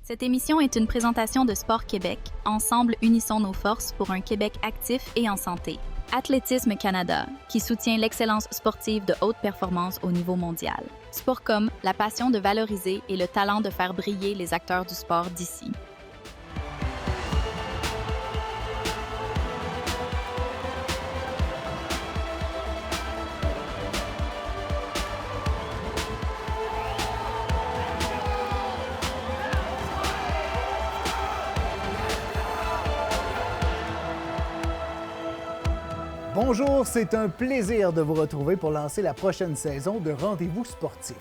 Cette émission est une présentation de Sport Québec. Ensemble, unissons nos forces pour un Québec actif et en santé. Athlétisme Canada, qui soutient l'excellence sportive de haute performance au niveau mondial. Sportcom, la passion de valoriser et le talent de faire briller les acteurs du sport d'ici. Bonjour, c'est un plaisir de vous retrouver pour lancer la prochaine saison de Rendez-vous sportif.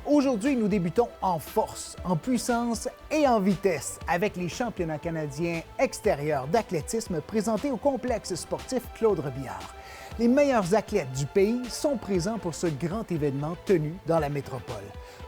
Aujourd'hui, nous débutons en force, en puissance et en vitesse avec les championnats canadiens extérieurs d'athlétisme présentés au complexe sportif Claude Robillard. Les meilleurs athlètes du pays sont présents pour ce grand événement tenu dans la métropole.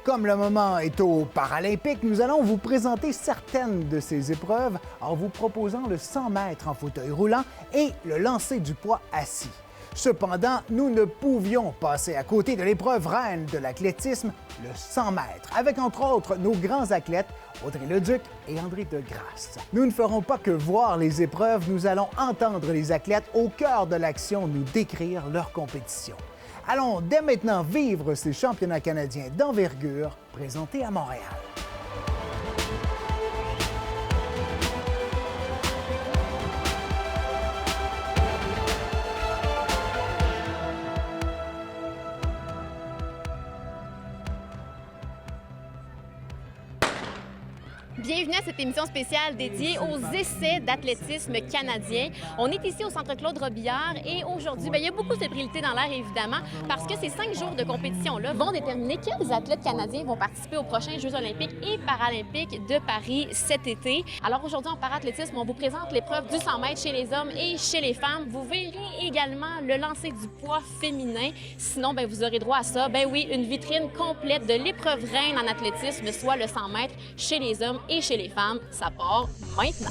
Comme le moment est aux Paralympiques, nous allons vous présenter certaines de ces épreuves en vous proposant le 100 mètres en fauteuil roulant et le lancer du poids assis. Cependant, nous ne pouvions passer à côté de l'épreuve reine de l'athlétisme, le 100 mètres, avec entre autres nos grands athlètes Audrey Leduc et André Degrasse. Nous ne ferons pas que voir les épreuves, nous allons entendre les athlètes au cœur de l'action nous décrire leur compétition. Allons dès maintenant vivre ces championnats canadiens d'envergure présentés à Montréal. Bienvenue à cette émission spéciale dédiée aux essais d'athlétisme canadien. On est ici au Centre Claude Robillard et aujourd'hui, il y a beaucoup de fébrilité dans l'air, évidemment, parce que ces 5 jours de compétition-là vont déterminer quels athlètes canadiens vont participer aux prochains Jeux olympiques et paralympiques de Paris cet été. Alors aujourd'hui, en parathlétisme, on vous présente l'épreuve du 100 mètres chez les hommes et chez les femmes. Vous verrez également le lancer du poids féminin. Sinon, vous aurez droit à ça. Oui, une vitrine complète de l'épreuve reine en athlétisme, soit le 100 mètres chez les hommes et chez les femmes. Ça part maintenant.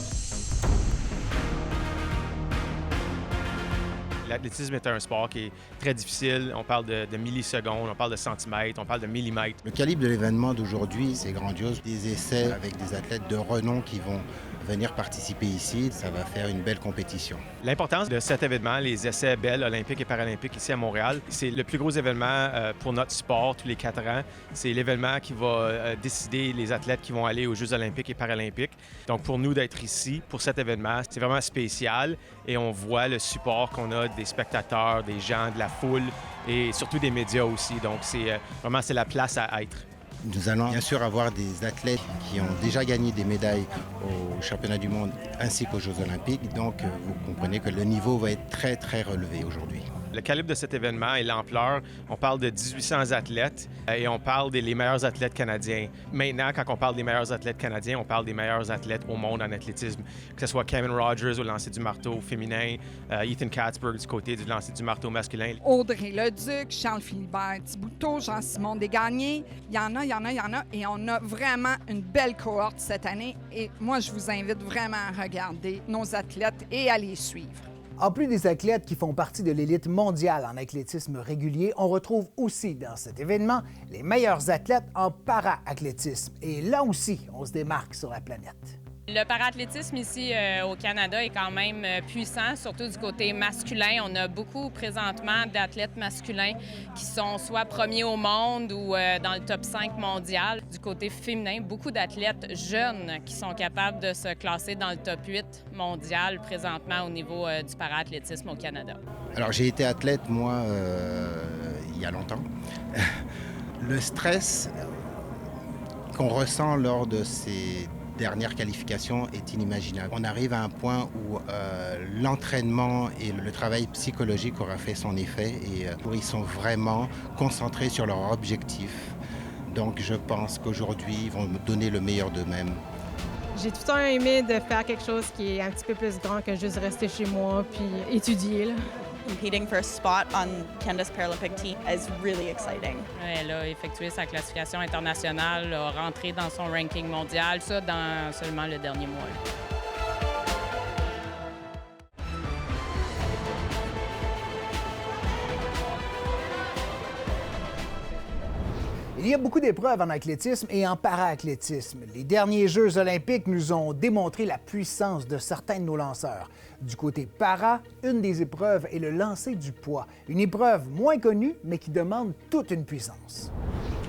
L'athlétisme est un sport qui est très difficile. On parle de millisecondes, on parle de centimètres, on parle de millimètres. Le calibre de l'événement d'aujourd'hui, c'est grandiose. Des essais avec des athlètes de renom qui vont venir participer ici. Ça va faire une belle compétition. L'importance de cet événement, les essais Bell olympiques et paralympiques ici à Montréal, c'est le plus gros événement pour notre sport tous les 4 ans. C'est l'événement qui va décider les athlètes qui vont aller aux Jeux olympiques et paralympiques. Donc pour nous d'être ici pour cet événement, c'est vraiment spécial et on voit le support qu'on a des spectateurs, des gens, de la foule et surtout des médias aussi. Donc c'est la place à être. Nous allons bien sûr avoir des athlètes qui ont déjà gagné des médailles aux championnats du monde ainsi qu'aux Jeux olympiques. Donc vous comprenez que le niveau va être très très relevé aujourd'hui. Le calibre de cet événement et l'ampleur, on parle de 1800 athlètes et on parle des meilleurs athlètes canadiens. Maintenant, quand on parle des meilleurs athlètes canadiens, on parle des meilleurs athlètes au monde en athlétisme, que ce soit Cameron Rogers au lancer du marteau féminin, Ethan Katzberg du côté du lancer du marteau masculin. Audrey Leduc, Charles-Philibert Thibouteau, Jean-Simon Desgagnés, il y en a, et on a vraiment une belle cohorte cette année. Et moi, je vous invite vraiment à regarder nos athlètes et à les suivre. En plus des athlètes qui font partie de l'élite mondiale en athlétisme régulier, on retrouve aussi dans cet événement les meilleurs athlètes en para-athlétisme. Et là aussi, on se démarque sur la planète. Le parathlétisme ici au Canada est quand même puissant, surtout du côté masculin. On a beaucoup présentement d'athlètes masculins qui sont soit premiers au monde ou dans le top 5 mondial. Du côté féminin, beaucoup d'athlètes jeunes qui sont capables de se classer dans le top 8 mondial présentement au niveau du parathlétisme au Canada. Alors j'ai été athlète, moi, il y a longtemps. Le stress qu'on ressent lors de ces dernière qualification est inimaginable. On arrive à un point où l'entraînement et le travail psychologique aura fait son effet et ils sont vraiment concentrés sur leur objectif. Donc je pense qu'aujourd'hui, ils vont me donner le meilleur d'eux-mêmes. J'ai tout le temps aimé de faire quelque chose qui est un petit peu plus grand que juste rester chez moi puis étudier. Là. Competing for a spot on Canada's Paralympic team is really exciting. Elle a effectué sa classification internationale, a rentré dans son ranking mondial, ça dans seulement le dernier mois. Il y a beaucoup d'épreuves en athlétisme et en para-athlétisme. Les derniers Jeux olympiques nous ont démontré la puissance de certains de nos lanceurs. Du côté para, une des épreuves est le lancer du poids, une épreuve moins connue, mais qui demande toute une puissance.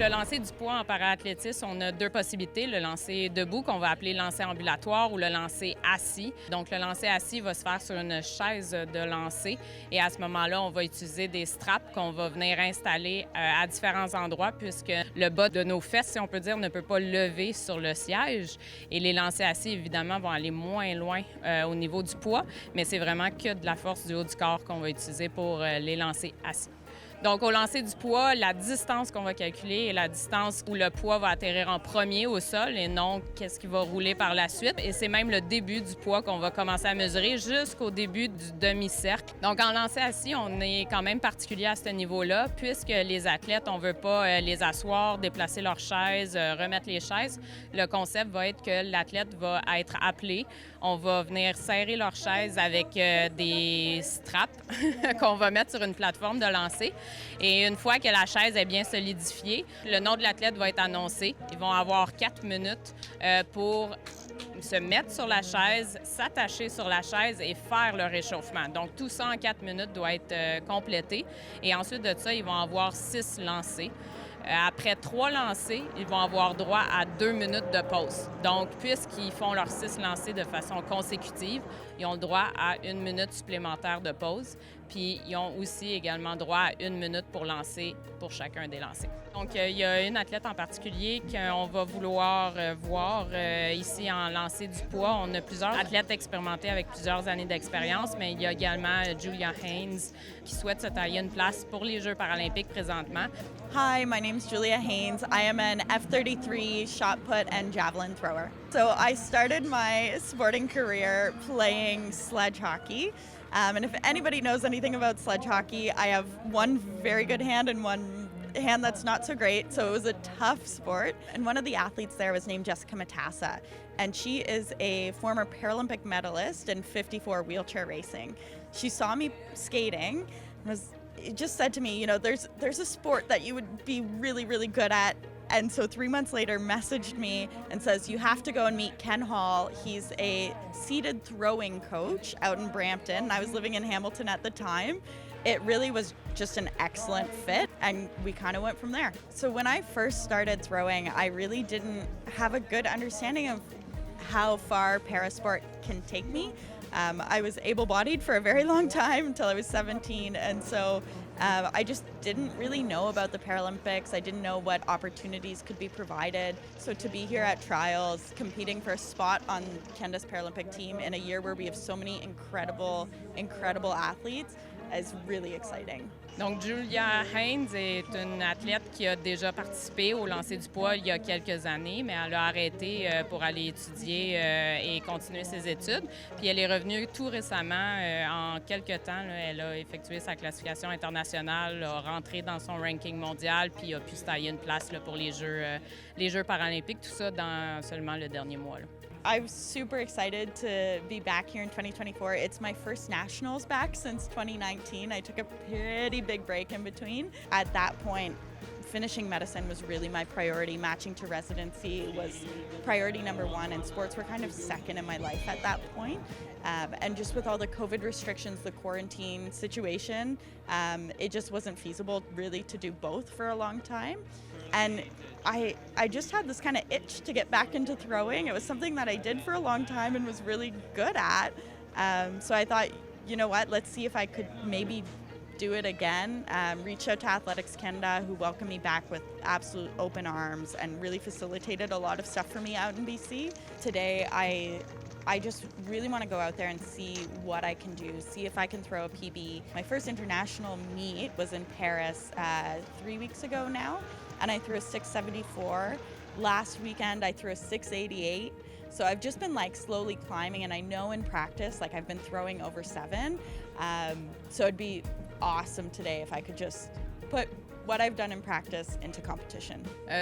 Le lancer du poids en para-athlétisme, on a deux possibilités. Le lancer debout, qu'on va appeler lancer ambulatoire, ou le lancer assis. Donc, le lancer assis va se faire sur une chaise de lancer. Et à ce moment-là, on va utiliser des straps qu'on va venir installer à différents endroits, puisque le bas de nos fesses, si on peut dire, ne peut pas lever sur le siège. Et les lancers assis, évidemment, vont aller moins loin au niveau du poids, mais c'est vraiment que de la force du haut du corps qu'on va utiliser pour les lancers assis. Donc, au lancer du poids, la distance qu'on va calculer est la distance où le poids va atterrir en premier au sol et non qu'est-ce qui va rouler par la suite. Et c'est même le début du poids qu'on va commencer à mesurer jusqu'au début du demi-cercle. Donc, en lancer assis, on est quand même particulier à ce niveau-là puisque les athlètes, on ne veut pas les asseoir, déplacer leurs chaises, remettre les chaises. Le concept va être que l'athlète va être appelé. On va venir serrer leurs chaises avec des straps qu'on va mettre sur une plateforme de lancer. Et une fois que la chaise est bien solidifiée, le nom de l'athlète va être annoncé. Ils vont avoir 4 minutes pour se mettre sur la chaise, s'attacher sur la chaise et faire le réchauffement. Donc, tout ça en 4 minutes doit être complété. Et ensuite de ça, ils vont avoir 6 lancers. Après 3 lancers, ils vont avoir droit à 2 minutes de pause. Donc, puisqu'ils font leurs 6 lancers de façon consécutive, ils ont le droit à 1 minute supplémentaire de pause. Puis, ils ont aussi également droit à 1 minute pour lancer pour chacun des lancers. Donc, il y a une athlète en particulier qu'on va vouloir voir ici en lancer du poids. On a plusieurs athlètes expérimentés avec plusieurs années d'expérience, mais il y a également Julia Haynes qui souhaite se tailler une place pour les Jeux paralympiques présentement. Hi, my name's Julia Haynes. I am an F-33 shot put and javelin thrower. So I started my sporting career playing sledge hockey. And if anybody knows anything about sledge hockey, I have one very good hand and one hand that's not so great, so it was a tough sport. And one of the athletes there was named Jessica Matassa, and she is a former Paralympic medalist in 54 wheelchair racing. She saw me skating and just said to me, you know, there's a sport that you would be really, really good at. And so 3 months later messaged me and says, you have to go and meet Ken Hall. He's a seated throwing coach out in Brampton. I was living in Hamilton at the time. It really was just an excellent fit, and we kind of went from there. So when I first started throwing, I really didn't have a good understanding of how far parasport can take me. I was able-bodied for a very long time until I was 17, and so I just didn't really know about the Paralympics. I didn't know what opportunities could be provided. So to be here at Trials, competing for a spot on Canada's Paralympic team in a year where we have so many incredible athletes is really exciting. Donc, Julia Haynes est une athlète qui a déjà participé au lancer du poids il y a quelques années, mais elle a arrêté pour aller étudier et continuer ses études. Puis elle est revenue tout récemment, en quelques temps. Là, elle a effectué sa classification internationale, a rentré dans son ranking mondial, puis a pu se tailler une place là, pour les Jeux paralympiques, tout ça dans seulement le dernier mois. Là. I'm super excited to be back here in 2024. It's my first nationals back since 2019. I took a pretty big break in between. At that point, finishing medicine was really my priority. Matching to residency was priority number 1, and sports were kind of second in my life at that point. And just with all the COVID restrictions, the quarantine situation, it just wasn't feasible really to do both for a long time. And I just had this kind of itch to get back into throwing. It was something that I did for a long time and was really good at. So I thought, you know what, let's see if I could maybe do it again. Reach out to Athletics Canada, who welcomed me back with absolute open arms and really facilitated a lot of stuff for me out in BC. Today, I just really want to go out there and see what I can do, see if I can throw a PB. My first international meet was in Paris 3 weeks ago now, and I threw a 674. Last weekend, I threw a 688. So I've just been like slowly climbing, and I know in practice, like I've been throwing over 7. So it'd be awesome today if I could just put what I've done in practice into competition.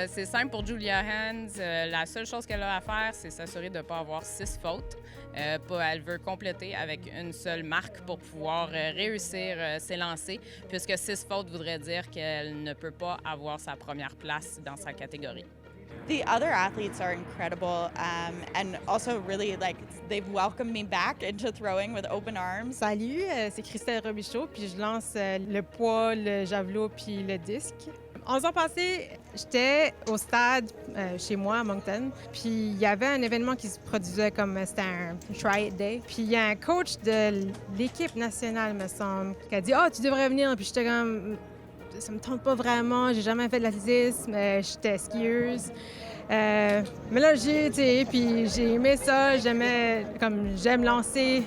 C'est simple pour Julia Hands. La seule chose qu'elle a à faire, c'est s'assurer de ne pas avoir 6 fautes. Elle veut compléter avec une seule marque pour pouvoir réussir ses lancers, puisque 6 fautes voudrait dire qu'elle ne peut pas avoir sa première place dans sa catégorie. The other athletes are incredible and also really they've welcomed me back into throwing with open arms. Salut, c'est Christelle Robichaud, puis je lance le poids, le javelot puis le disque. 11 ans passés, j'étais au stade chez moi à Moncton, puis il y avait un événement qui se produisait comme c'était un Try It Day. Puis il y a un coach de l'équipe nationale, me semble, qui a dit « Ah, tu devrais venir », puis j'étais comme ça me tente pas vraiment, j'ai jamais fait de l'athlétisme, j'étais skieuse. Mais là, puis j'ai aimé ça, j'aime lancer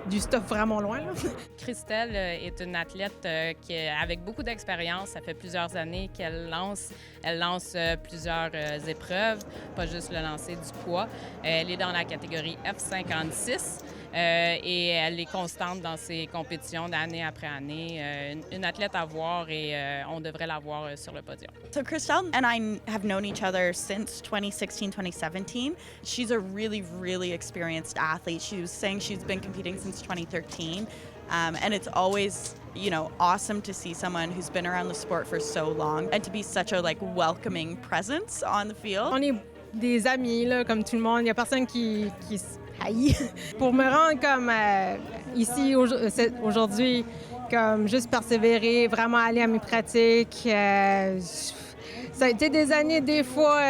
du stuff vraiment loin, là. Christelle est une athlète qui, avec beaucoup d'expérience, ça fait plusieurs années qu'elle lance. Elle lance plusieurs épreuves, pas juste le lancer du poids. Elle est dans la catégorie F56. Et elle est constante dans ses compétitions d'année après année. Une athlète à voir et on devrait la voir sur le podium. So Christelle and I have known each other since 2016-2017. She's a really, really experienced athlete. She was saying she's been competing since 2013. And it's always, awesome to see someone who's been around the sport for so long and to be such a welcoming presence on the field. On est des amis, là, comme tout le monde. Il n'y a personne qui haït. Pour me rendre comme ici aujourd'hui, comme juste persévérer, vraiment aller à mes pratiques. Ça a été des années, des fois,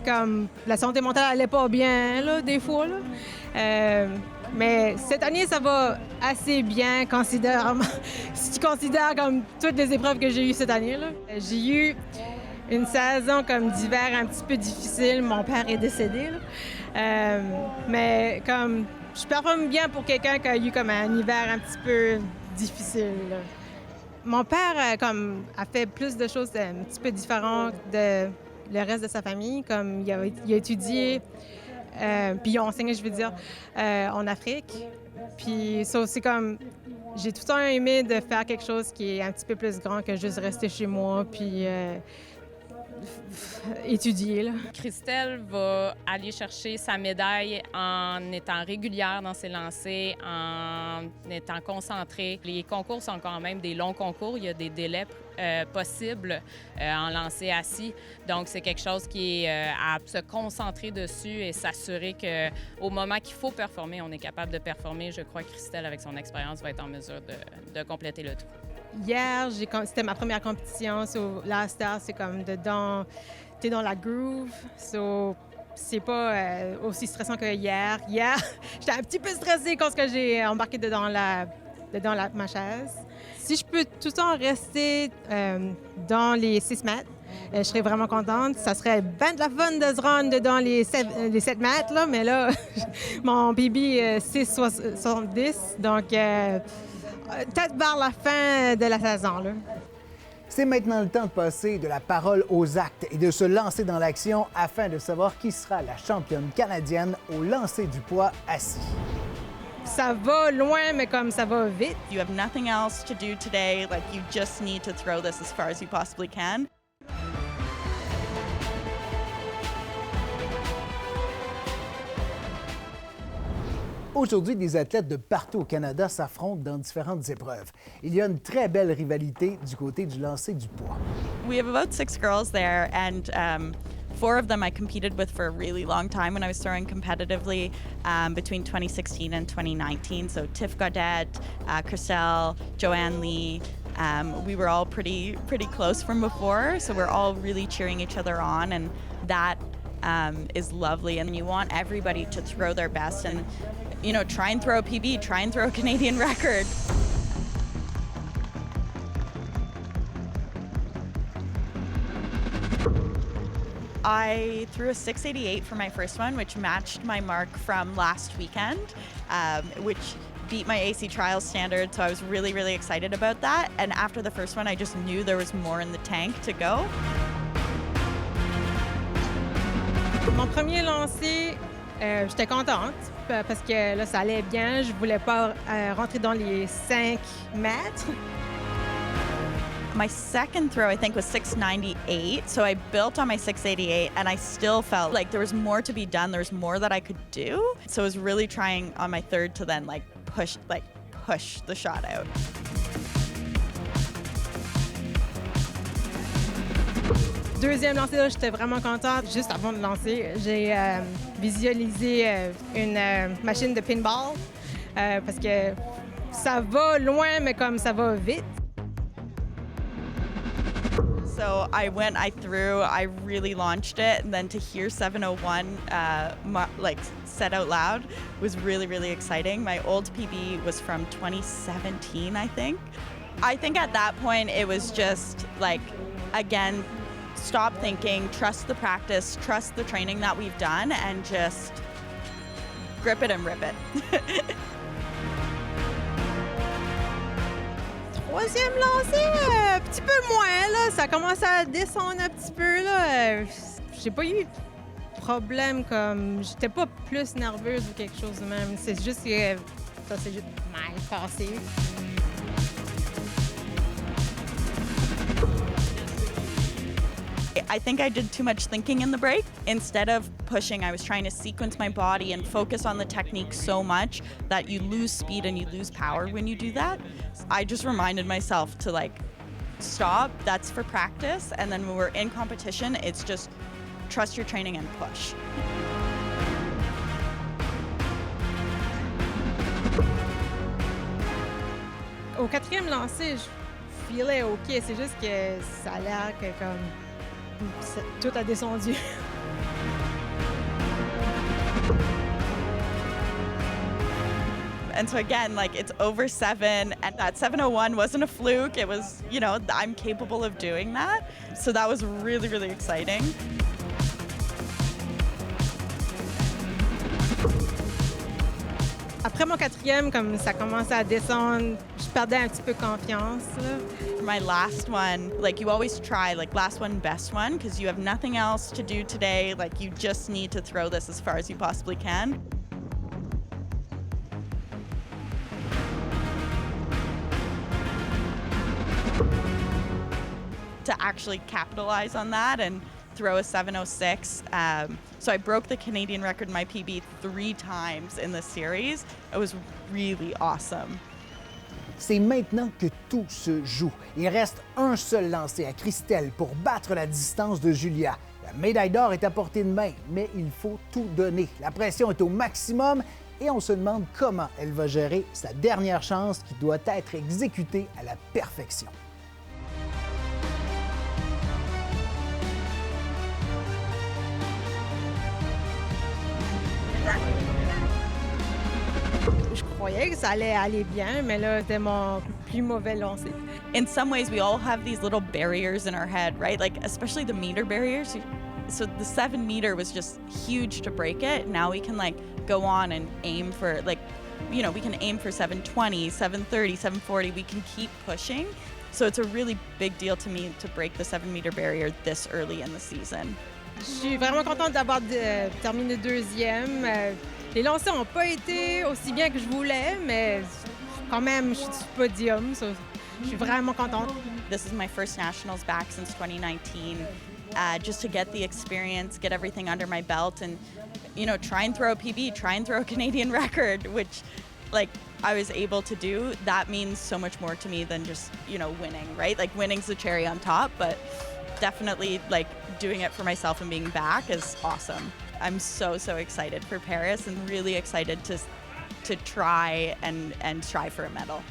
comme la santé mentale n'allait pas bien, là, des fois. Là. Mais cette année, ça va assez bien, considérablement. Si tu considères comme toutes les épreuves que j'ai eues cette année, là. J'ai eu une saison comme d'hiver un petit peu difficile. Mon père est décédé, là. Mais comme je performe bien pour quelqu'un qui a eu comme un hiver un petit peu difficile, là. Mon père a fait plus de choses un petit peu différentes de le reste de sa famille. Comme il a étudié, puis il a enseigné, je veux dire, en Afrique. Puis ça aussi, comme j'ai tout le temps aimé de faire quelque chose qui est un petit peu plus grand que juste rester chez moi puis étudier, là. Christelle va aller chercher sa médaille en étant régulière dans ses lancers, en étant concentrée. Les concours sont quand même des longs concours. Il y a des délais possibles en lancer assis. Donc, c'est quelque chose qui est à se concentrer dessus et s'assurer qu'au moment qu'il faut performer, on est capable de performer. Je crois que Christelle, avec son expérience, va être en mesure de compléter le tout. Hier, c'était ma première compétition. La star, c'est comme dedans, t'es dans la groove. C'est pas aussi stressant que hier. Hier, j'étais un petit peu stressée quand j'ai embarqué dedans ma chaise. Si je peux tout le temps rester dans les 6 mètres, je serais vraiment contente. Ça serait bien de la fun de se rendre dans les 7 mètres, là, mais là, mon PB est 6,70, donc peut-être vers la fin de la saison, là. C'est maintenant le temps de passer de la parole aux actes et de se lancer dans l'action afin de savoir qui sera la championne canadienne au lancer du poids assis. Ça va loin, mais comme ça va vite. You have nothing else to do today. You just need to throw this as far as you possibly can. Aujourd'hui, des athlètes de partout au Canada s'affrontent dans différentes épreuves. Il y a une très belle rivalité du côté du lancer du poids. We have about 6 girls there, and 4 of them I competed with for a really long time when I was throwing competitively between 2016 and 2019. So Tiff Gaudette, Christelle, Joanne Lee. We were all pretty close from before, so we're all really cheering each other on, and that is lovely. And you want everybody to throw their best and try and throw a PB, try and throw a Canadian record. I threw a 688 for my first one, which matched my mark from last weekend, which beat my AC trial standard, so I was really, really excited about that. And after the first one, I just knew there was more in the tank to go. Mon premier lancer, j'étais contente parce que là, ça allait bien. Je voulais pas rentrer dans les 5 mètres. My second throw, I think, was 698. So I built on my 688, and I still felt like there was more to be done. There was more that I could do. So I was really trying on my third to then push the shot out. Deuxième lancer, là, j'étais vraiment contente. Juste avant de lancer, j'ai visualisé une machine de pinball parce que ça va loin, mais comme ça va vite. So I went, I threw, I really launched it, and then to hear 701 said out loud was really, really exciting. My old PB was from 2017, I think. I think at that point it was just again, stop thinking, trust the practice, trust the training that we've done, and just grip it and rip it. Troisième lancé, un petit peu moins, là. Ça commence à descendre un petit peu, là. J'ai pas eu de problème, comme... J'étais pas plus nerveuse ou quelque chose de même. C'est juste que ça s'est juste mal passé. I think I did too much thinking in the break. Instead of pushing, I was trying to sequence my body and focus on the technique so much that you lose speed and you lose power when you do that. I just reminded myself to stop, that's for practice, and then when we're in competition, it's just trust your training and push. Au quatrième lancé, je filais OK. C'est juste que ça a l'air que comme... Tout a descendu. And so again, it's over 7, and that 701 wasn't a fluke. It was, I'm capable of doing that. So that was really, really exciting. Après mon quatrième, comme ça commençait à descendre, je perdais un petit peu confiance, là. My last one, you always try, last one, best one, because you have nothing else to do today. You just need to throw this as far as you possibly can. To actually capitalize on that and throw a 706. So I broke the Canadian record in my PB 3 times in this series. It was really awesome. C'est maintenant que tout se joue. Il reste un seul lancer à Christelle pour battre la distance de Julia. La médaille d'or est à portée de main, mais il faut tout donner. La pression est au maximum et on se demande comment elle va gérer sa dernière chance qui doit être exécutée à la perfection. Je croyais que ça allait aller bien, mais là, c'était mon plus mauvais lancer. In some ways, we all have these little barriers in our head, right? Especially the meter barriers. So the 7 meter was just huge to break it. Now we can go on and aim for we can aim for 720, 730, 740. We can keep pushing. So it's a really big deal to me to break the 7 meter barrier this early in the season. Je suis vraiment contente d'avoir terminé deuxième. Les lancers n'ont pas été aussi bien que je voulais, mais quand même, je suis du podium. So, je suis vraiment contente. This is my first nationals back since 2019. Just to get the experience, get everything under my belt, and try and throw a PB, try and throw a Canadian record, which I was able to do. That means so much more to me than just winning, right? Winning's the cherry on top, but definitely doing it for myself and being back is awesome. I'm so excited for Paris and really excited to try and strive for a medal.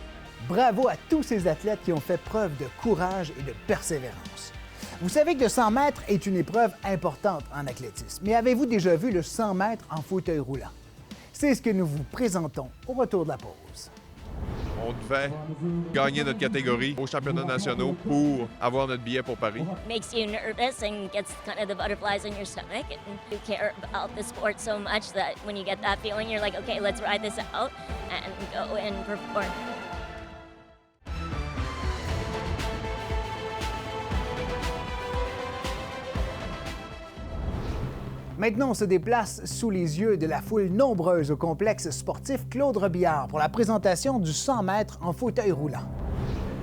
Bravo à tous ces athlètes qui ont fait preuve de courage et de persévérance. Vous savez que le 100 mètres est une épreuve importante en athlétisme, mais avez-vous déjà vu le 100 mètres en fauteuil roulant? C'est ce que nous vous présentons au retour de la pause. On devait gagner notre catégorie aux championnats nationaux pour avoir notre billet pour Paris. Makes you nervous and gets kind of the butterflies in your stomach. And you care about the sport so much that when you get that feeling, you're like, okay, let's ride this out and go and perform. Maintenant, on se déplace sous les yeux de la foule nombreuse au complexe sportif Claude Robillard pour la présentation du 100 mètres en fauteuil roulant.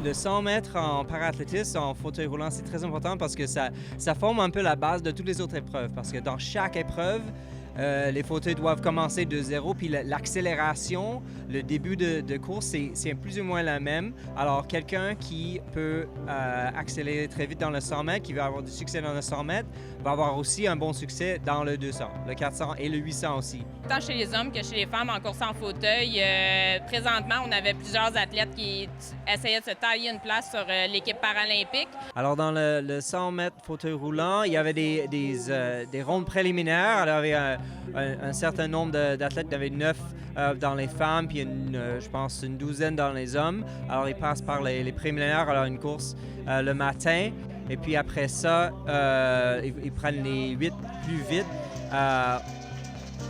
Le 100 mètres en paraathlétisme, en fauteuil roulant, c'est très important parce que ça forme un peu la base de toutes les autres épreuves. Parce que dans chaque épreuve, les fauteuils doivent commencer de zéro, puis l'accélération, le début de course, c'est plus ou moins la même. Alors, quelqu'un qui peut accélérer très vite dans le 100 mètres, qui va avoir du succès dans le 100 mètres, va avoir aussi un bon succès dans le 200, le 400 et le 800 aussi. Tant chez les hommes que chez les femmes en course en fauteuil, présentement, on avait plusieurs athlètes qui essayaient de se tailler une place sur l'équipe paralympique. Alors, dans le 100 mètres fauteuil roulant, il y avait des rondes préliminaires. Alors, il y avait un certain nombre d'athlètes, il y avait 9 dans les femmes, puis je pense une douzaine dans les hommes. Alors, ils passent par les préliminaires, alors une course le matin. Et puis après ça, ils prennent les 8 plus vite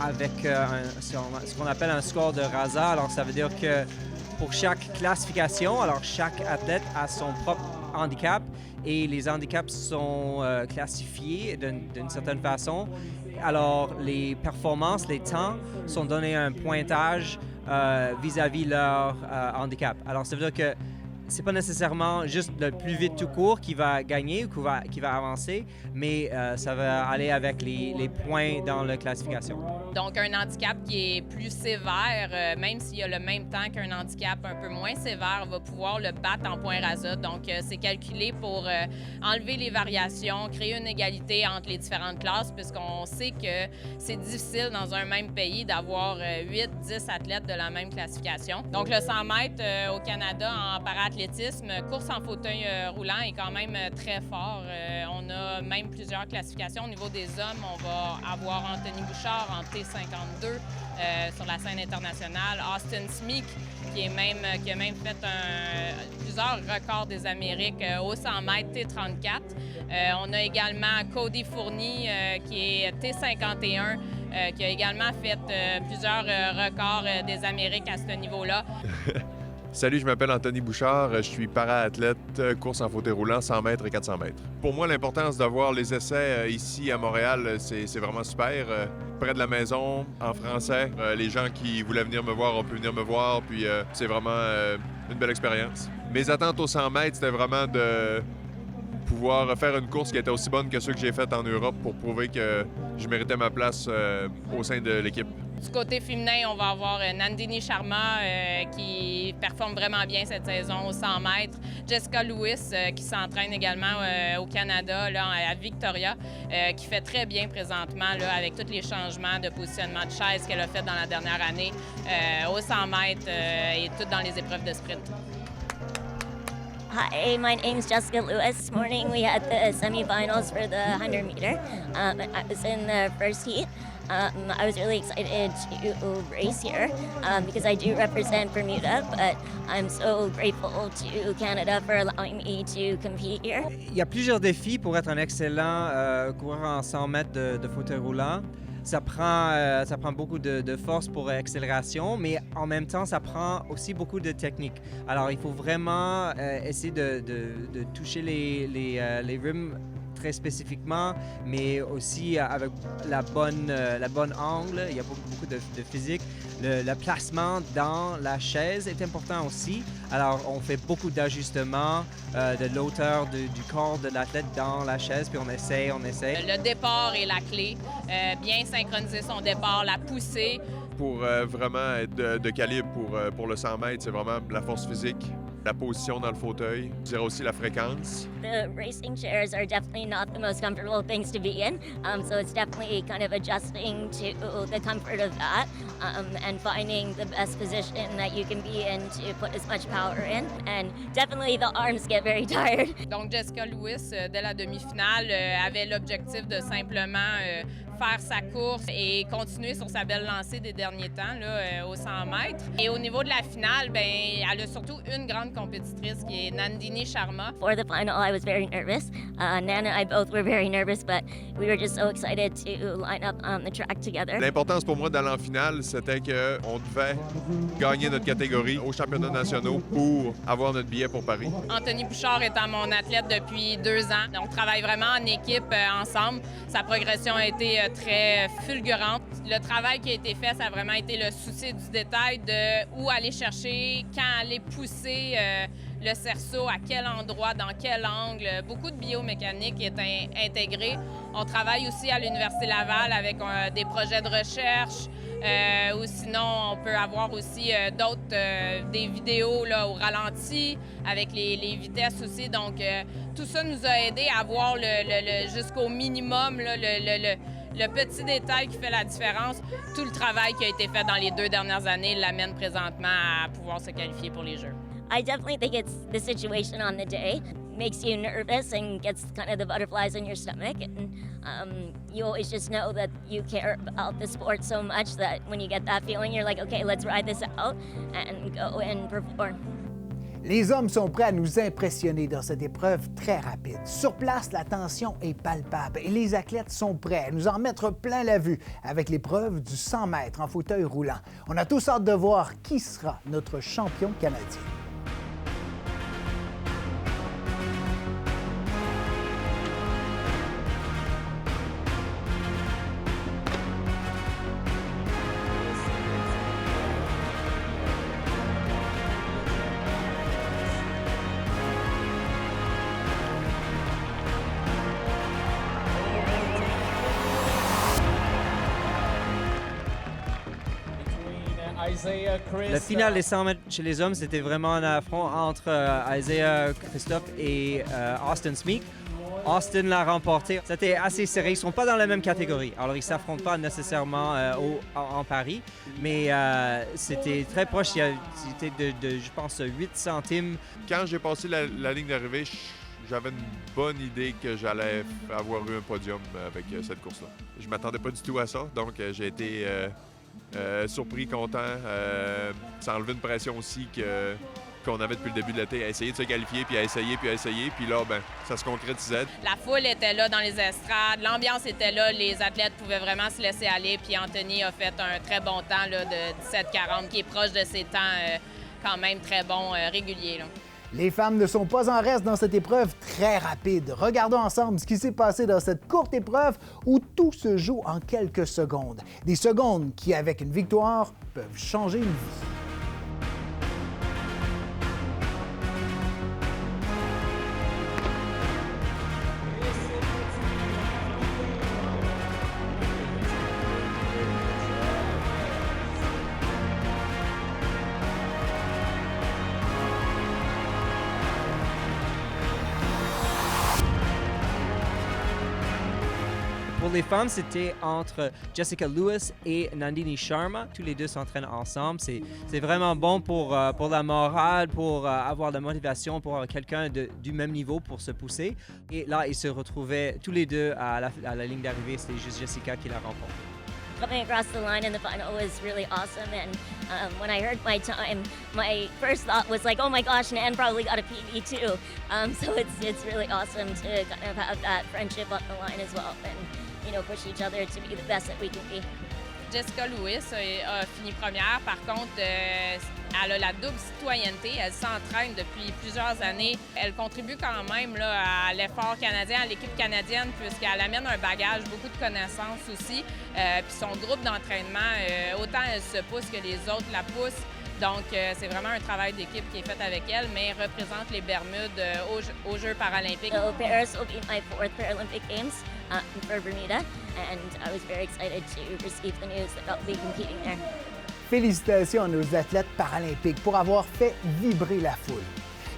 avec ce qu'on appelle un score de RASA. Alors, ça veut dire que pour chaque classification, alors chaque athlète a son propre handicap et les handicaps sont classifiés d'une certaine façon. Alors, les performances, les temps sont donnés un pointage vis-à-vis leur handicap. Alors, ça veut dire que c'est pas nécessairement juste le plus vite tout court qui va gagner ou qui va avancer, mais ça va aller avec les points dans la classification. Donc, un handicap qui est plus sévère, même s'il a le même temps qu'un handicap un peu moins sévère, va pouvoir le battre en points RASA. Donc, c'est calculé pour enlever les variations, créer une égalité entre les différentes classes, puisqu'on sait que c'est difficile dans un même pays d'avoir 8-10 athlètes de la même classification. Donc, le 100 mètres au Canada en paraathlétisme, course en fauteuil roulant est quand même très fort. On a même plusieurs classifications. Au niveau des hommes, on va avoir Anthony Bouchard en T52 sur la scène internationale. Austin Smith, qui a même fait plusieurs records des Amériques au 100 mètres T34. On a également Cody Fournier, qui est T51, qui a également fait plusieurs records des Amériques à ce niveau-là. Salut, je m'appelle Anthony Bouchard, je suis para-athlète, course en fauteuil roulant, 100 mètres et 400 mètres. Pour moi, l'importance d'avoir les essais ici à Montréal, c'est vraiment super. Près de la maison, en français, les gens qui voulaient venir me voir ont pu venir me voir, puis c'est vraiment une belle expérience. Mes attentes aux 100 mètres, c'était vraiment de pouvoir faire une course qui était aussi bonne que ceux que j'ai faites en Europe pour prouver que je méritais ma place au sein de l'équipe. Du côté féminin, on va avoir Nandini Sharma qui performe vraiment bien cette saison au 100 mètres. Jessica Lewis qui s'entraîne également au Canada, là, à Victoria, qui fait très bien présentement là, avec tous les changements de positionnement de chaise qu'elle a fait dans la dernière année au 100 mètres et toutes dans les épreuves de sprint. Hi, my name's Jessica Lewis. This morning we had the semifinals for the 100 meter. I was in the first heat. I was really excited to race here because I do represent Bermuda, but I'm so grateful to Canada for allowing me to compete here. Il y a plusieurs défis pour être un excellent coureur en 100 mètres de fauteuil roulant. Ça prend beaucoup de force pour accélération, mais en même temps, ça prend aussi beaucoup de technique. Alors, il faut vraiment essayer de toucher les rimes très spécifiquement, mais aussi avec la bonne angle. Il y a beaucoup de physique. Le placement dans la chaise est important aussi. Alors, on fait beaucoup d'ajustements de l'auteur du corps de l'athlète dans la chaise, puis on essaie. Le départ est la clé. Bien synchroniser son départ, la pousser. Pour vraiment être de calibre pour le 100 mètres, c'est vraiment la force physique, la position dans le fauteuil, je dirais aussi la fréquence. The racing chairs are definitely not the most comfortable things to be in, so it's definitely kind of adjusting to the comfort of that and finding the best position that you can be in to put as much power in, and definitely the arms get very tired. Donc Jessica Lewis, dès la demi-finale, avait l'objectif de simplement faire sa course et continuer sur sa belle lancée des derniers temps là, au 100 mètres. Et au niveau de la finale, ben, elle a surtout une grande compétitrice qui est Nandini Sharma. For the final, I was very nervous. Nan and I both were very nervous, but we were just so excited to line up on the track together. L'importance pour moi d'aller en finale, c'était qu'on devait gagner notre catégorie aux championnats nationaux pour avoir notre billet pour Paris. Anthony Bouchard étant mon athlète depuis 2 ans. On travaille vraiment en équipe ensemble. Sa progression a été très fulgurante. Le travail qui a été fait, ça a vraiment été le souci du détail de où aller chercher, quand aller pousser le cerceau, à quel endroit, dans quel angle. Beaucoup de biomécanique est intégrée. On travaille aussi à l'Université Laval avec des projets de recherche. Ou sinon, on peut avoir aussi des vidéos là, au ralenti avec les vitesses aussi. Donc, tout ça nous a aidé à voir jusqu'au minimum là, le petit détail qui fait la différence. Tout le travail qui a été fait dans les 2 dernières années l'amène présentement à pouvoir se qualifier pour les Jeux. I definitely think it's the situation on the day makes you nervous and gets kind of the butterflies in your stomach. And you always just know that you care about the sport so much that when you get that feeling, you're like, okay, let's ride this out and go and perform. Les hommes sont prêts à nous impressionner dans cette épreuve très rapide. Sur place, la tension est palpable et les athlètes sont prêts à nous en mettre plein la vue avec l'épreuve du 100 mètres en fauteuil roulant. On a tous hâte de voir qui sera notre champion canadien. La finale des 100 mètres chez les hommes, c'était vraiment un affront entre Isaiah Christophe et Austin Smeek. Austin l'a remporté. C'était assez serré. Ils ne sont pas dans la même catégorie. Alors, ils ne s'affrontent pas nécessairement en Paris, mais c'était très proche. C'était de, je pense, 8 centimes. Quand j'ai passé la ligne d'arrivée, j'avais une bonne idée que j'allais avoir eu un podium avec cette course-là. Je ne m'attendais pas du tout à ça, donc j'ai été surpris, content. Ça a enlevé une pression aussi qu'on avait depuis le début de l'été, à essayer de se qualifier, puis à essayer. Puis là, ben, ça se concrétisait. La foule était là dans les estrades, l'ambiance était là, les athlètes pouvaient vraiment se laisser aller. Puis Anthony a fait un très bon temps là, de 17:40, qui est proche de ses temps quand même très bons, réguliers. Là. Les femmes ne sont pas en reste dans cette épreuve très rapide. Regardons ensemble ce qui s'est passé dans cette courte épreuve où tout se joue en quelques secondes. Des secondes qui, avec une victoire, peuvent changer une vie. Pour les femmes, c'était entre Jessica Lewis et Nandini Sharma. Tous les deux s'entraînent ensemble. C'est vraiment bon pour la morale, pour avoir la motivation, pour avoir quelqu'un du même niveau pour se pousser. Et là, ils se retrouvaient tous les deux à la ligne d'arrivée. C'était juste Jessica qui l'a remporté. Coming across the line in the final was really awesome, and when I heard my time, my first thought was like, oh my gosh, Nan probably got a PB too. So it's really awesome to kind of have that friendship up the line as well, and push each other to be the best that we can be. Jessica Lewis a fini première. Par contre, elle a la double citoyenneté. Elle s'entraîne depuis plusieurs années. Elle contribue quand même là, à l'effort canadien, à l'équipe canadienne, puisqu'elle amène un bagage, beaucoup de connaissances aussi. Puis son groupe d'entraînement, autant elle se pousse que les autres la poussent. Donc, c'est vraiment un travail d'équipe qui est fait avec elle, mais elle représente les Bermudes aux Jeux paralympiques. So Paris will be my 4th Paralympic Games for Bermuda, and I was very excited to receive the news that I'll be competing there. Félicitations à nos athlètes paralympiques pour avoir fait vibrer la foule.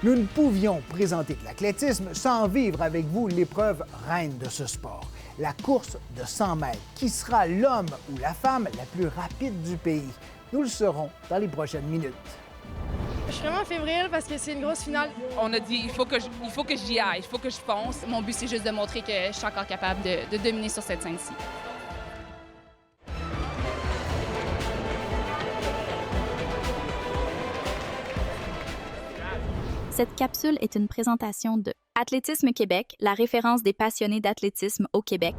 Nous ne pouvions présenter de l'athlétisme sans vivre avec vous l'épreuve reine de ce sport, la course de 100 mètres. Qui sera l'homme ou la femme la plus rapide du pays? Nous le saurons dans les prochaines minutes. Je suis vraiment fébrile parce que c'est une grosse finale. On a dit il faut que j'y aille, il faut que je fonce. Mon but, c'est juste de montrer que je suis encore capable de dominer sur cette scène-ci. Cette capsule est une présentation de Athlétisme Québec, la référence des passionnés d'athlétisme au Québec.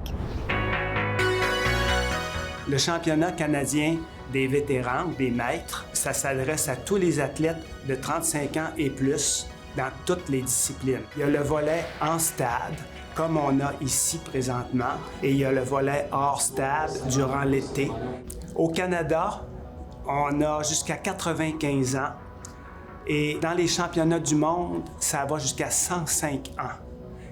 Le championnat canadien des vétérans ou des maîtres, ça s'adresse à tous les athlètes de 35 ans et plus dans toutes les disciplines. Il y a le volet en stade, comme on a ici présentement, et il y a le volet hors stade durant l'été. Au Canada, on a jusqu'à 95 ans Et dans les championnats du monde, ça va jusqu'à 105 ans.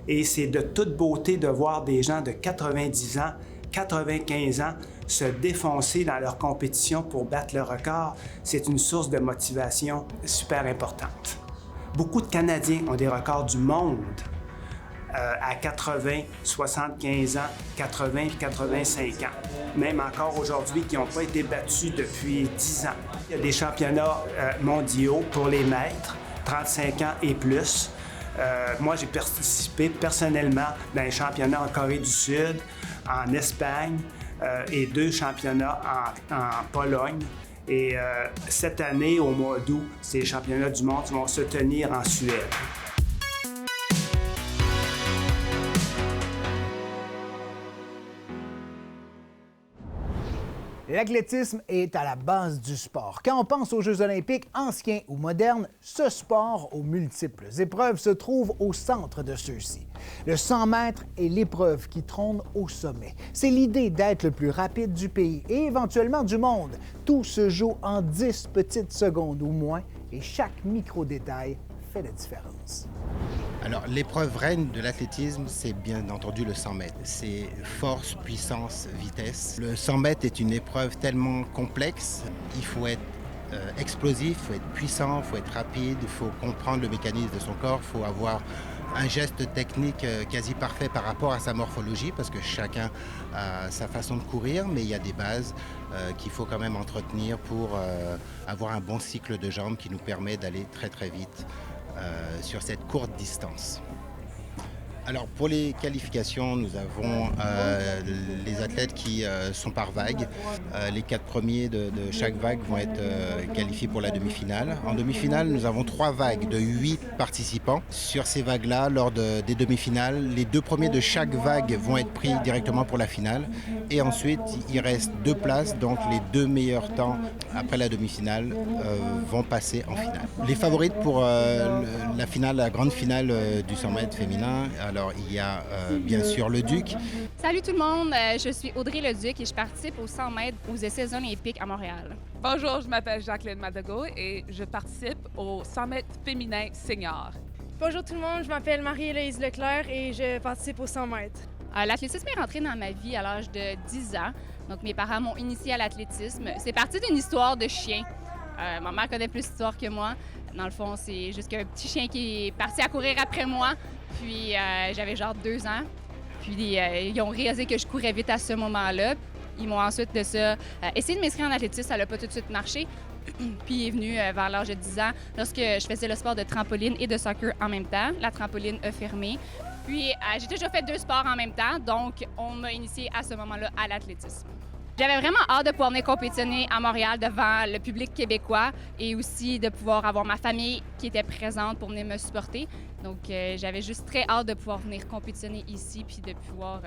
Et c'est de toute beauté de voir des gens de 90 ans, 95 ans se défoncer dans leur compétition pour battre le record. C'est une source de motivation super importante. Beaucoup de Canadiens ont des records du monde à 80, 75 ans, 80 et 85 ans. Même encore aujourd'hui, qui n'ont pas été battus depuis 10 ans. Il y a des championnats mondiaux pour les maîtres, 35 ans et plus. Moi, j'ai participé personnellement dans les championnats en Corée du Sud, en Espagne et 2 championnats en Pologne. Et cette année, au mois d'août, ces championnats du monde vont se tenir en Suède. L'athlétisme est à la base du sport. Quand on pense aux Jeux olympiques, anciens ou modernes, ce sport aux multiples épreuves se trouve au centre de ceux-ci. Le 100 mètres est l'épreuve qui trône au sommet. C'est l'idée d'être le plus rapide du pays et éventuellement du monde. Tout se joue en 10 petites secondes ou moins et chaque micro-détail fait la différence. Alors, l'épreuve reine de l'athlétisme, c'est bien entendu le 100 mètres. C'est force, puissance, vitesse. Le 100 mètres est une épreuve tellement complexe. Il faut être explosif, il faut être puissant, il faut être rapide, il faut comprendre le mécanisme de son corps, il faut avoir un geste technique quasi parfait par rapport à sa morphologie, parce que chacun a sa façon de courir, mais il y a des bases qu'il faut quand même entretenir pour avoir un bon cycle de jambes qui nous permet d'aller très très vite sur cette courte distance. Alors pour les qualifications, nous avons les athlètes qui sont par vague. Les 4 premiers de chaque vague vont être qualifiés pour la demi-finale. En demi-finale, nous avons 3 vagues de 8 participants. Sur ces vagues-là, lors des demi-finales, les 2 premiers de chaque vague vont être pris directement pour la finale. Et ensuite, il reste 2 places, donc les 2 meilleurs temps après la demi-finale vont passer en finale. Les favorites pour la finale, la grande finale du 100 mètres féminin. Alors, il y a bien sûr le Duc. Salut tout le monde, je suis Audrey Leduc et je participe aux 100 mètres aux Essais olympiques à Montréal. Bonjour, je m'appelle Jacqueline Madago et je participe aux 100 mètres féminins seniors. Bonjour tout le monde, je m'appelle Marie-Héloïse Leclerc et je participe aux 100 mètres. L'athlétisme est rentré dans ma vie à l'âge de 10 ans. Donc, mes parents m'ont initiée à l'athlétisme. C'est parti d'une histoire de chien. Ma mère connaît plus d'histoire que moi. Dans le fond, c'est juste qu'un petit chien qui est parti à courir après moi. Puis, j'avais genre 2 ans. Puis, ils ont réalisé que je courais vite à ce moment-là. Ils m'ont ensuite de ça essayé de m'inscrire en athlétisme. Ça n'a pas tout de suite marché. Puis, il est venu vers l'âge de 10 ans lorsque je faisais le sport de trampoline et de soccer en même temps. La trampoline a fermé. Puis, j'ai déjà fait 2 sports en même temps. Donc, on m'a initiée à ce moment-là à l'athlétisme. J'avais vraiment hâte de pouvoir venir compétitionner à Montréal devant le public québécois et aussi de pouvoir avoir ma famille qui était présente pour venir me supporter. Donc, j'avais juste très hâte de pouvoir venir compétitionner ici puis de pouvoir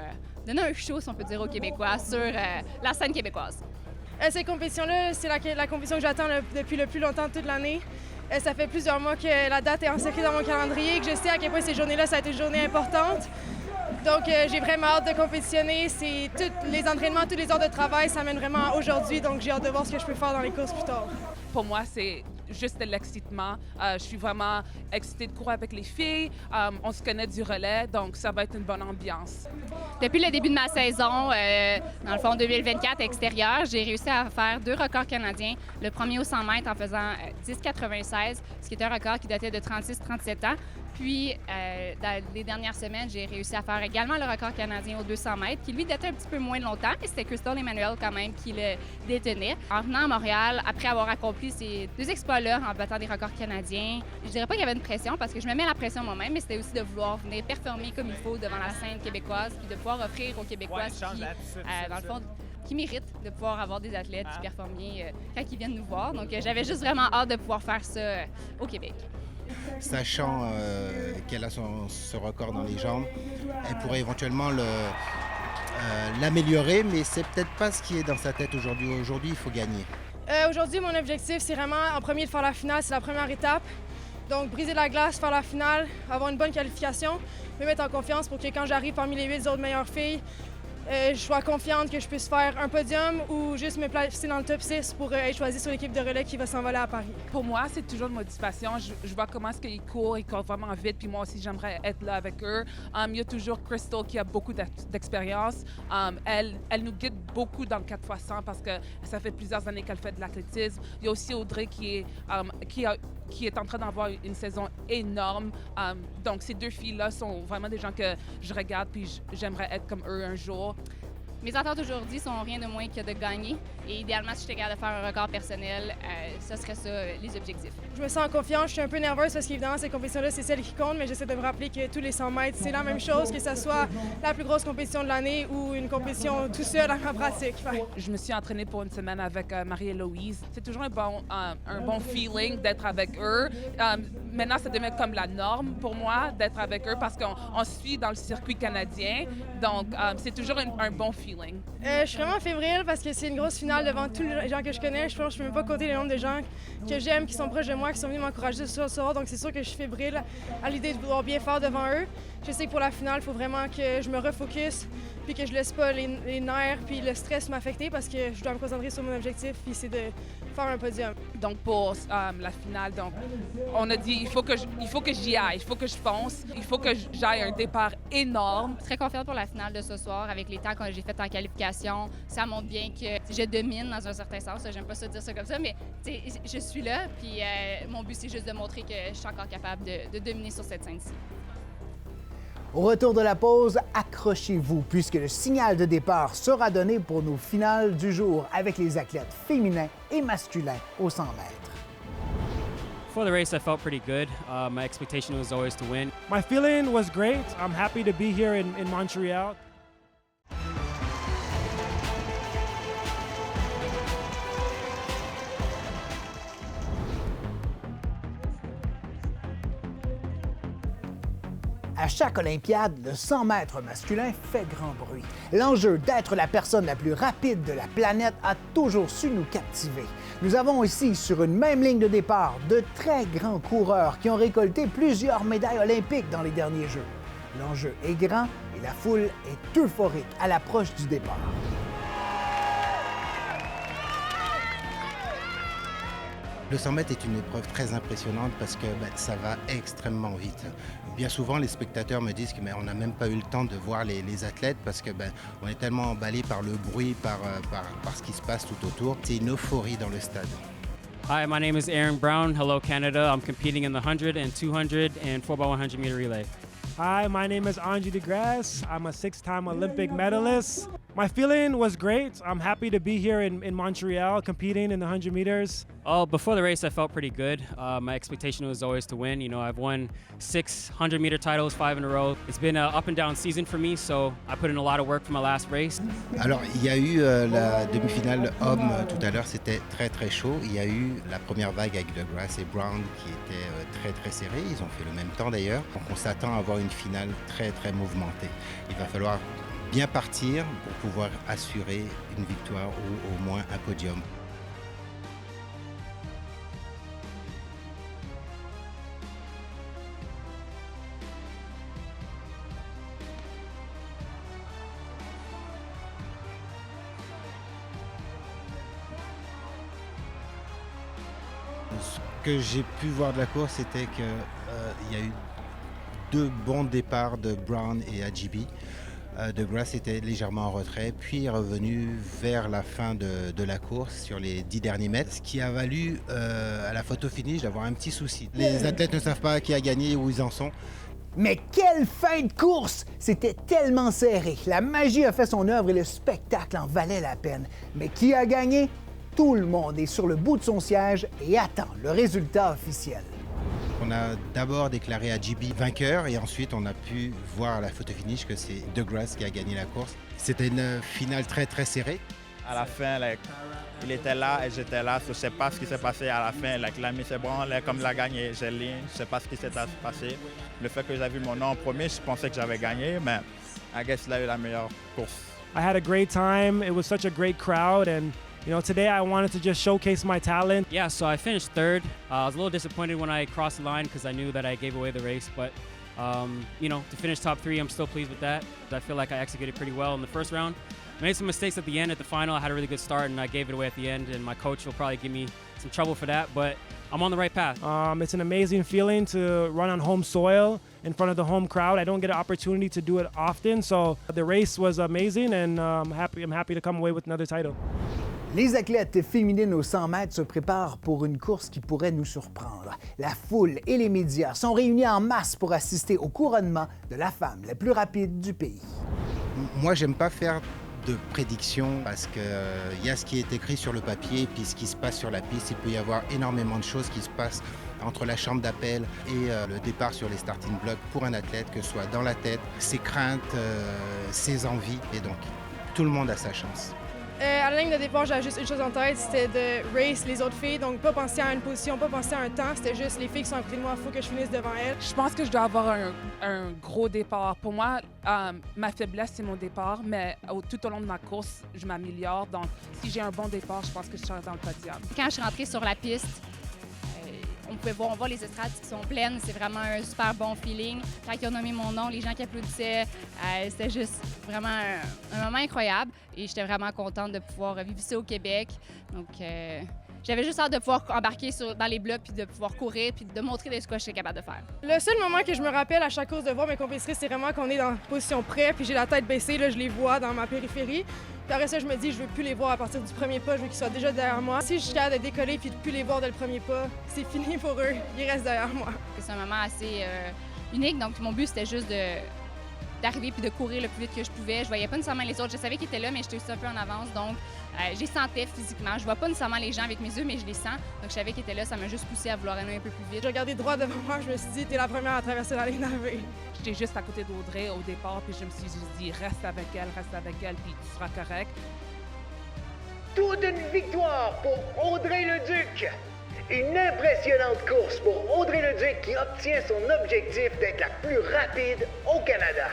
donner un show, si on peut dire, aux Québécois sur la scène québécoise. Cette compétition-là, c'est la compétition que j'attends depuis le plus longtemps toute l'année. Ça fait plusieurs mois que la date est inscrite dans mon calendrier et que je sais à quel point ces journées-là, ça a été une journée importante. Donc, j'ai vraiment hâte de compétitionner. C'est tous les entraînements, tous les heures de travail, ça mène vraiment à aujourd'hui. Donc, j'ai hâte de voir ce que je peux faire dans les courses plus tard. Pour moi, c'est juste de l'excitement. Je suis vraiment excitée de courir avec les filles. On se connaît du relais, donc ça va être une bonne ambiance. Depuis le début de ma saison, dans le fond 2024 extérieur, j'ai réussi à faire 2 records canadiens. Le premier au 100 mètres en faisant 10,96, ce qui était un record qui datait de 36-37 ans. Puis, dans les dernières semaines, j'ai réussi à faire également le record canadien aux 200 mètres, qui lui datait un petit peu moins longtemps, mais c'était Crystal Emmanuel quand même qui le détenait. En venant à Montréal, après avoir accompli ces 2 exploits-là en battant des records canadiens, je dirais pas qu'il y avait une pression parce que je me mets la pression moi-même, mais c'était aussi de vouloir venir performer comme il faut devant la scène québécoise, puis de pouvoir offrir aux Québécois qui, dans le fond, qui méritent de pouvoir avoir des athlètes qui performent bien quand ils viennent nous voir. Donc, j'avais juste vraiment hâte de pouvoir faire ça au Québec. Sachant qu'elle a ce record dans les jambes, elle pourrait éventuellement l'améliorer, mais c'est peut-être pas ce qui est dans sa tête aujourd'hui. Aujourd'hui, il faut gagner. Aujourd'hui, mon objectif, c'est vraiment en premier de faire la finale, c'est la première étape. Donc, briser la glace, faire la finale, avoir une bonne qualification, me mettre en confiance pour que quand j'arrive parmi les 8 autres meilleures filles, je sois confiante que je puisse faire un podium ou juste me placer dans le top 6 pour être choisie sur l'équipe de relais qui va s'envoler à Paris. Pour moi, c'est toujours une motivation. Je vois comment est-ce qu'ils courent vraiment vite, puis moi aussi, j'aimerais être là avec eux. Il y a toujours Crystal qui a beaucoup d'expérience. Elle nous guide beaucoup dans le 4x100 parce que ça fait plusieurs années qu'elle fait de l'athlétisme. Il y a aussi Audrey qui est en train d'avoir une saison énorme. Donc, ces deux filles-là sont vraiment des gens que je regarde puis j'aimerais être comme eux un jour. Mes attentes aujourd'hui sont rien de moins que de gagner. Et idéalement, si j'étais capable de faire un record personnel, ce serait ça les objectifs. Je me sens en confiance, je suis un peu nerveuse parce qu'évidemment, ces compétitions-là, c'est celles qui comptent, mais j'essaie de me rappeler que tous les 100 mètres, c'est la même chose, que ce soit la plus grosse compétition de l'année ou une compétition tout seul en pratique. Je me suis entraînée pour une semaine avec Marie-Héloïse. C'est toujours un bon feeling d'être avec eux. Maintenant, ça devient comme la norme pour moi d'être avec eux parce qu'on suit dans le circuit canadien. Donc, c'est toujours un bon feeling. Je suis vraiment fébrile parce que c'est une grosse finale devant tous les gens que je connais. Je pense que je peux même pas compter le nombre de gens que j'aime, qui sont proches de moi, qui sont venus m'encourager ce soir. Donc c'est sûr que je suis fébrile à l'idée de vouloir bien faire devant eux. Je sais que pour la finale, il faut vraiment que je me refocus puis que je laisse pas les nerfs puis le stress m'affecter parce que je dois me concentrer sur mon objectif puis c'est de faire un podium. Donc pour la finale, on a dit il faut que j'y aille, il faut que je fonce, il faut que j'aille un départ énorme. Très confiante pour la finale de ce soir avec les temps que j'ai fait en qualification. Ça montre bien que je domine dans un certain sens. J'aime pas ça dire ça comme ça, mais je suis là puis mon but c'est juste de montrer que je suis encore capable de dominer sur cette scène-ci. Au retour de la pause, accrochez-vous puisque le signal de départ sera donné pour nos finales du jour avec les athlètes féminins et masculins aux 100 mètres. For the race, I felt pretty good. My expectation was always to win. My feeling was great. I'm happy to be here in Montreal. À chaque Olympiade, le 100 mètres masculin fait grand bruit. L'enjeu d'être la personne la plus rapide de la planète a toujours su nous captiver. Nous avons ici, sur une même ligne de départ, de très grands coureurs qui ont récolté plusieurs médailles olympiques dans les derniers Jeux. L'enjeu est grand et la foule est euphorique à l'approche du départ. Le 100 mètres est une épreuve très impressionnante parce que ça va extrêmement vite. Bien souvent, les spectateurs me disent qu'on n'a même pas eu le temps de voir les athlètes parce que on est tellement emballé par le bruit, par ce qui se passe tout autour. C'est une euphorie dans le stade. Hi, my name is Aaron Brown. Hello, Canada. I'm competing in the 100 and 200 and 4x100 meter relay. Hi, my name is Angie DeGrasse. I'm a 6-time Olympic medalist. My feeling was great. I'm happy to be here in Montreal competing in the 100 meters. Oh, before the race, I felt pretty good. My expectation was always to win. You know, I've won 600 meter titles, 5 in a row. It's been an up and down season for me, so I put in a lot of work for my last race. Alors, il y a eu la demi-finale homme tout à l'heure, c'était très très chaud. Il y a eu la première vague avec DeGrasse et Brown qui était très très serrée. Ils ont fait le même temps d'ailleurs. Donc on s'attend à avoir une finale très très mouvementée. Il va falloir bien partir pour pouvoir assurer une victoire ou au moins un podium. Ce que j'ai pu voir de la course, c'était qu'il y a eu 2 bons départs de Brown et Ajibi. DeGrasse était légèrement en retrait, puis est revenu vers la fin de la course sur les 10 derniers mètres, ce qui a valu à la photo finish d'avoir un petit souci. Les athlètes ne savent pas qui a gagné, où ils en sont. Mais quelle fin de course! C'était tellement serré. La magie a fait son œuvre et le spectacle en valait la peine. Mais qui a gagné? Tout le monde est sur le bout de son siège et attend le résultat officiel. On a d'abord déclaré Ajibi vainqueur et ensuite on a pu voir à la photo finish que c'est DeGrasse qui a gagné la course. C'était une finale très très serrée. À la fin, il était là et j'étais là. Je ne sais pas ce qui s'est passé à la fin. Il a mis ses bras, comme il a gagné, je ne sais pas ce qui s'est passé. Le fait que j'ai vu mon nom en premier, je pensais que j'avais gagné, mais I guess il a eu la meilleure course. I had a great time. It was such a great crowd and you know, today I wanted to just showcase my talent. Yeah, so I finished 3rd. I was a little disappointed when I crossed the line because I knew that I gave away the race, but To finish top 3, I'm still pleased with that. I feel like I executed pretty well in the first round. I made some mistakes at the end. At the final, I had a really good start, and I gave it away at the end, and my coach will probably give me some trouble for that, but I'm on the right path. It's an amazing feeling to run on home soil in front of the home crowd. I don't get an opportunity to do it often, so the race was amazing, and I'm happy to come away with another title. Les athlètes féminines aux 100 mètres se préparent pour une course qui pourrait nous surprendre. La foule et les médias sont réunis en masse pour assister au couronnement de la femme la plus rapide du pays. Moi, j'aime pas faire de prédictions parce qu'il y a ce qui est écrit sur le papier et puis ce qui se passe sur la piste. Il peut y avoir énormément de choses qui se passent entre la chambre d'appel et le départ sur les starting blocks pour un athlète, que ce soit dans la tête, ses craintes, ses envies, et donc tout le monde a sa chance. À la ligne de départ, j'avais juste une chose en tête, c'était de race les autres filles, donc pas penser à une position, pas penser à un temps, c'était juste les filles qui sont à côté de moi, il faut que je finisse devant elles. Je pense que je dois avoir un gros départ. Pour moi, ma faiblesse, c'est mon départ, mais tout au long de ma course, je m'améliore. Donc, si j'ai un bon départ, je pense que je serai dans le podium. Quand je suis rentrée sur la piste, on voit les estrades qui sont pleines, c'est vraiment un super bon feeling. Quand ils ont nommé mon nom, les gens qui applaudissaient, c'était juste vraiment un moment incroyable et j'étais vraiment contente de pouvoir vivre ça au Québec. Donc, j'avais juste hâte de pouvoir embarquer dans les blocs puis de pouvoir courir puis de montrer de ce que je suis capable de faire. Le seul moment que je me rappelle à chaque course de voir mes compétitrices, c'est vraiment qu'on est dans position près puis j'ai la tête baissée, là, je les vois dans ma périphérie. Puis après ça, je me dis, je veux plus les voir à partir du premier pas, je veux qu'ils soient déjà derrière moi. Si je suis capable de décoller puis de plus les voir dès le premier pas, c'est fini pour eux, ils restent derrière moi. C'est un moment assez unique, donc mon but c'était juste d'arriver puis de courir le plus vite que je pouvais. Je voyais pas nécessairement les autres, je savais qu'ils étaient là, mais j'étais aussi un peu en avance, donc je les sentais physiquement. Je vois pas nécessairement les gens avec mes yeux, mais je les sens, donc je savais qu'ils étaient là, ça m'a juste poussé à vouloir aller un peu plus vite. J'ai regardé droit devant moi, je me suis dit, t'es la première à traverser la ligne d'arrivée. J'étais juste à côté d'Audrey au départ, puis je me suis juste dit, reste avec elle, puis tu seras correct. Toute une victoire pour Audrey Leduc! Une impressionnante course pour Audrey Leduc qui obtient son objectif d'être la plus rapide au Canada.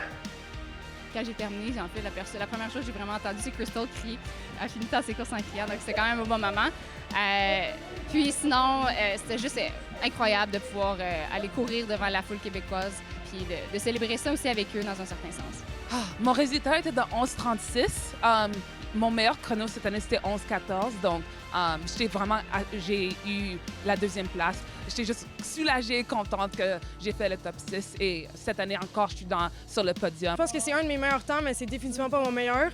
Quand j'ai terminé, en fait, la première chose que j'ai vraiment entendue, c'est Crystal crier. Elle finit dans ses courses en criant, donc c'était quand même un bon moment. Puis sinon, c'était juste incroyable de pouvoir aller courir devant la foule québécoise puis de célébrer ça aussi avec eux dans un certain sens. Mon résultat était de 11,36. Mon meilleur chrono cette année, c'était 11,14. Donc, j'ai eu la deuxième place. J'étais juste soulagée, contente que j'ai fait le top 6. Et cette année encore, je suis sur le podium. Je pense que c'est un de mes meilleurs temps, mais c'est définitivement pas mon meilleur.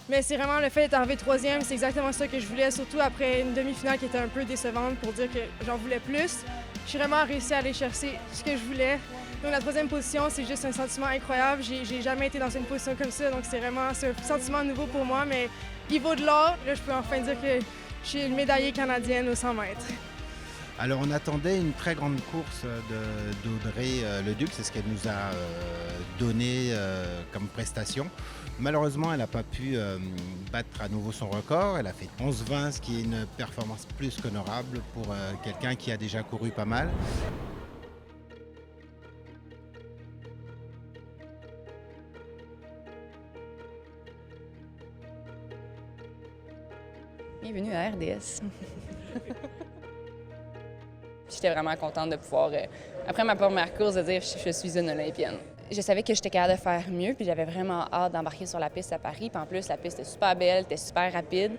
Mais c'est vraiment le fait d'être arrivé troisième, c'est exactement ça que je voulais, surtout après une demi-finale qui était un peu décevante pour dire que j'en voulais plus. J'ai vraiment réussi à aller chercher ce que je voulais. Donc la troisième position, c'est juste un sentiment incroyable. J'ai jamais été dans une position comme ça, donc c'est un sentiment nouveau pour moi. Mais niveau de l'or, là, je peux enfin dire que je suis une médaillée canadienne aux 100 mètres. Alors on attendait une très grande course d'Audrey Leduc, c'est ce qu'elle nous a donné comme prestation. Malheureusement, elle n'a pas pu battre à nouveau son record. Elle a fait 11,20, ce qui est une performance plus qu'honorable pour quelqu'un qui a déjà couru pas mal. Bienvenue à RDS. J'étais vraiment contente de pouvoir, après ma première course, de dire je suis une Olympienne. Je savais que j'étais capable de faire mieux, puis j'avais vraiment hâte d'embarquer sur la piste à Paris. Puis en plus, la piste était super belle, était super rapide.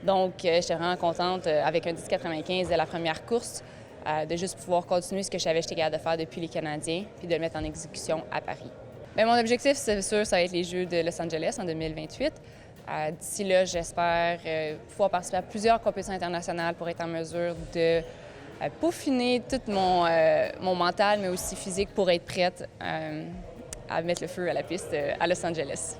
Donc, j'étais vraiment contente, avec un 10,95 de la première course, de juste pouvoir continuer ce que je savais que j'étais capable de faire depuis les Canadiens, puis de le mettre en exécution à Paris. Bien, mon objectif, c'est sûr, ça va être les Jeux de Los Angeles en 2028. D'ici là, j'espère pouvoir participer à plusieurs compétitions internationales pour être en mesure de peaufiner tout mon mental, mais aussi physique, pour être prête à mettre le feu à la piste à Los Angeles.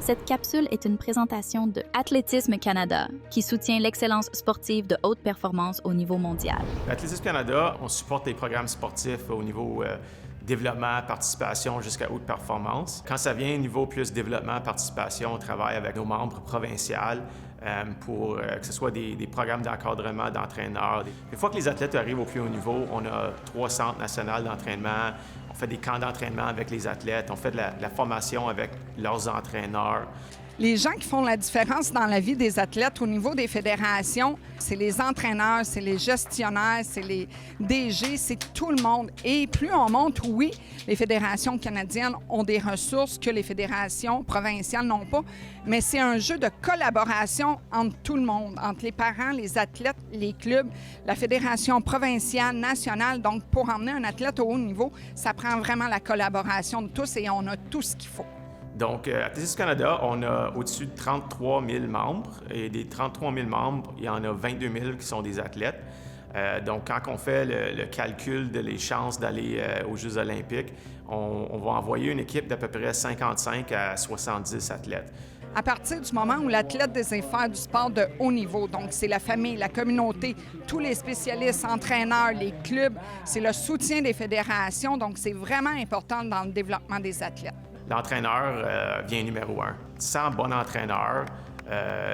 Cette capsule est une présentation de Athlétisme Canada, qui soutient l'excellence sportive de haute performance au niveau mondial. Athlétisme Canada, on supporte des programmes sportifs au niveau développement, participation jusqu'à haute performance. Quand ça vient au niveau plus développement, participation, on travaille avec nos membres provinciaux pour que ce soit des programmes d'encadrement, d'entraîneurs. Une fois que les athlètes arrivent au plus haut niveau, on a 3 centres nationaux d'entraînement. On fait des camps d'entraînement avec les athlètes. On fait de la formation avec leurs entraîneurs. Les gens qui font la différence dans la vie des athlètes au niveau des fédérations, c'est les entraîneurs, c'est les gestionnaires, c'est les DG, c'est tout le monde. Et plus on monte, oui, les fédérations canadiennes ont des ressources que les fédérations provinciales n'ont pas, mais c'est un jeu de collaboration entre tout le monde, entre les parents, les athlètes, les clubs, la fédération provinciale, nationale. Donc, pour emmener un athlète au haut niveau, ça prend vraiment la collaboration de tous et on a tout ce qu'il faut. Donc, à Athlétisme Canada, on a au-dessus de 33 000 membres. Et des 33 000 membres, il y en a 22 000 qui sont des athlètes. Donc, quand on fait le calcul de les chances d'aller aux Jeux olympiques, on va envoyer une équipe d'à peu près 55 à 70 athlètes. À partir du moment où l'athlète désire faire du sport de haut niveau, donc c'est la famille, la communauté, tous les spécialistes, entraîneurs, les clubs, c'est le soutien des fédérations, donc c'est vraiment important dans le développement des athlètes. L'entraîneur vient numéro 1. Sans bon entraîneur,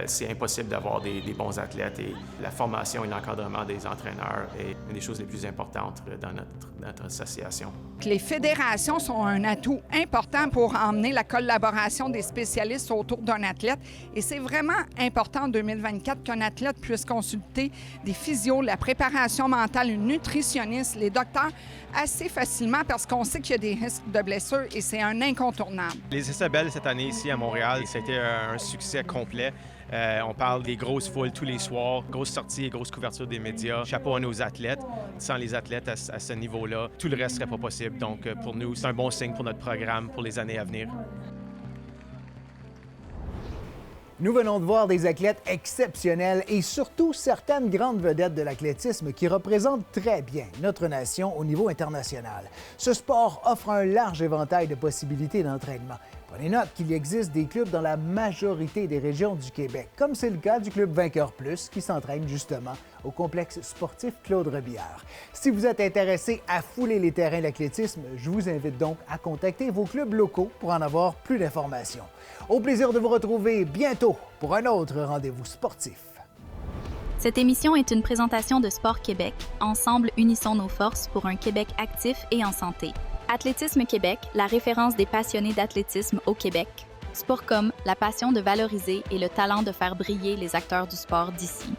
c'est impossible d'avoir des bons athlètes et la formation et l'encadrement des entraîneurs est une des choses les plus importantes dans notre association. Les fédérations sont un atout important pour emmener la collaboration des spécialistes autour d'un athlète et c'est vraiment important en 2024 qu'un athlète puisse consulter des physios, la préparation mentale, une nutritionniste, les docteurs assez facilement parce qu'on sait qu'il y a des risques de blessures et c'est un incontournable. Les essais belles cette année ici à Montréal, ça a été un succès complet. On parle des grosses foules tous les soirs, grosses sorties et grosses couvertures des médias. Chapeau à nos athlètes. Sans les athlètes à ce niveau-là, tout le reste ne serait pas possible. Donc, pour nous, c'est un bon signe pour notre programme pour les années à venir. Nous venons de voir des athlètes exceptionnels et surtout certaines grandes vedettes de l'athlétisme qui représentent très bien notre nation au niveau international. Ce sport offre un large éventail de possibilités d'entraînement. Prenez note qu'il existe des clubs dans la majorité des régions du Québec, comme c'est le cas du club Vainqueur Plus qui s'entraîne justement au complexe sportif Claude Robillard. Si vous êtes intéressé à fouler les terrains d'athlétisme, je vous invite donc à contacter vos clubs locaux pour en avoir plus d'informations. Au plaisir de vous retrouver bientôt pour un autre rendez-vous sportif. Cette émission est une présentation de Sport Québec. Ensemble, unissons nos forces pour un Québec actif et en santé. Athlétisme Québec, la référence des passionnés d'athlétisme au Québec. Sportcom, la passion de valoriser et le talent de faire briller les acteurs du sport d'ici.